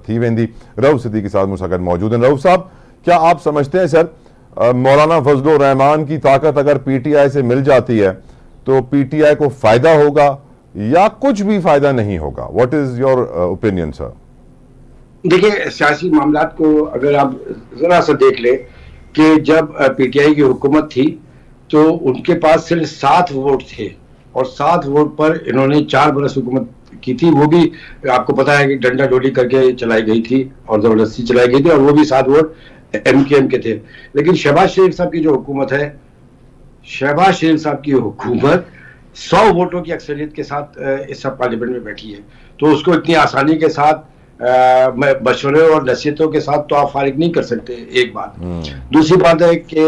थी वेंदी। रऊफ सिद्दीकी साहब मूंसां गॾु मौजूद हैं। रऊफ साहब, क्या आप समझते हैं सर मौलाना फजलुर रहमान की ताकत अगर पीटीआई से मिल जाती है तो पीटीआई को फायदा होगा या कुछ भी फायदा नहीं होगा? What is your opinion sir? देखिए, सियासी मामलात को अगर आप जरा सा देख ले कि जब पीटीआई की हुकूमत थी तो उनके पास सिर्फ 7 वोट थे और 7 वोट पर इन्होंने 4 बरस हुकूमत की थी। वो भी आपको पता है कि डंडा डोली करके चलाई गई थी और जबरदस्ती चलाई गई थी, और वो भी 7 वोट एमकेएम के थे। लेकिन शहबाज शरीफ साहब की जो हुकूमत है, शहबाज शरीफ साहब की हुकूमत 100 वोटों की अक्सरियत के साथ इस सब पार्लियामेंट में बैठी है, तो उसको इतनी आसानी के साथ मशवरे और नसीहतों के साथ तो आप फारिग नहीं कर सकते। एक बात। दूसरी बात है कि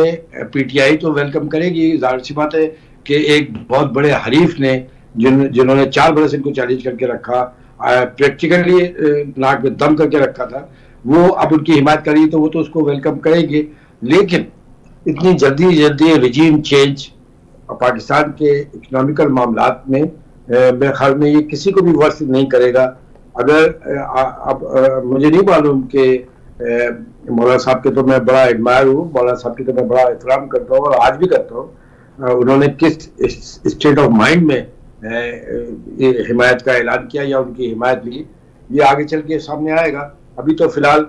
पीटीआई तो वेलकम करेगी, जाहिर सी बात है कि एक बहुत बड़े हरीफ ने जिन्होंने 4 बरस इनको चैलेंज करके रखा, प्रैक्टिकली नाक में दम करके रखा था, वो अब उनकी हिमायत करी तो वो तो उसको वेलकम करेंगे। लेकिन इतनी जल्दी रिजीम चेंज पाकिस्तान के इकोनॉमिकल मामलात में मेरे ख्याल में ये किसी को भी वर्ष नहीं करेगा। अगर अब मुझे नहीं मालूम कि मौलाना साहब के तो मैं बड़ा एडमायर हूँ, मौलाना साहब की तो मैं बड़ा एहतराम करता हूँ और आज भी करता हूँ। उन्होंने किस स्टेट ऑफ माइंड में ये हिमायत का ऐलान किया या उनकी हिमायत ली, ये आगे चल के सामने आएगा। अभी तो फिलहाल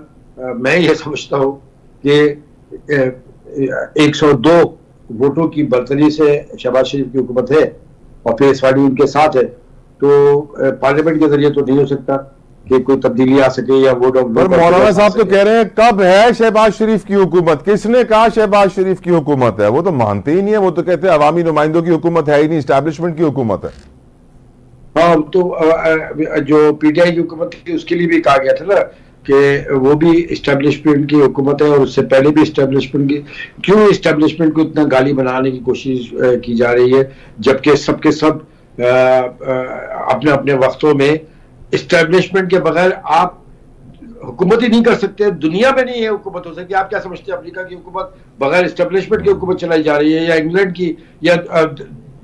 मैं ये समझता हूँ कि 102 वोटों की बर्तरी से शहबाज शरीफ की हुकूमत है और फेस वैल्यू उनके साथ है, तो पार्लियामेंट के जरिए तो नहीं हो सकता कि कोई तब्दीली आ सके या वोट ऑफ। मौलाना साहब तो कह रहे हैं कब है शहबाज शरीफ की हुकूमत? किसने कहा शहबाज शरीफ की हुकूमत है? वो तो मानते ही नहीं है, वो तो कहते हैं अवामी नुमाइंदों की हुकूमत है ही नहीं, एस्टैब्लिशमेंट की हुकूमत है। हाँ, तो जो पीटीआई की हुकूमत थी उसके लिए भी कहा गया था ना कि वो भी एस्टैब्लिशमेंट की हुकूमत है और उससे पहले भी एस्टैब्लिशमेंट की। क्यों एस्टैब्लिशमेंट को इतना गाली बनाने की कोशिश की जा रही है, जबकि सबके सब अपने अपने वक्तों में एस्टैब्लिशमेंट के बगैर आप हुकूमत ही नहीं कर सकते। दुनिया में नहीं है हुकूमत हो सकती। आप क्या समझते हैं अमेरिका की हुकूमत बगैर एस्टैब्लिशमेंट की हुकूमत चलाई जा रही है, या इंग्लैंड की, या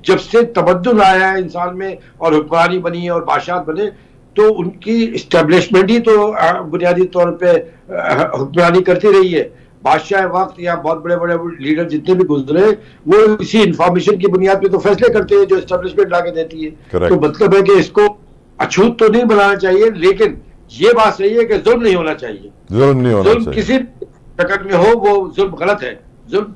जब से तबद्दुल आया है इंसान में और हुक्मरानी बनी है और बादशाह बने, तो उनकी एस्टैब्लिशमेंट ही तो बुनियादी तौर पे हुक्मरानी करती रही है। बादशाह वक्त या बहुत बड़े बड़े लीडर जितने भी गुजरे, वो इसी इंफॉर्मेशन की बुनियाद पे तो फैसले करते हैं जो एस्टैब्लिशमेंट लाके देती है। तो मतलब है कि इसको अछूत तो नहीं बनाना चाहिए, लेकिन ये बात सही है कि जुल्म नहीं होना चाहिए। जुल्म नहीं होना चाहिए। किसी शक्ल में हो वो जुल्म गलत है। जुल्म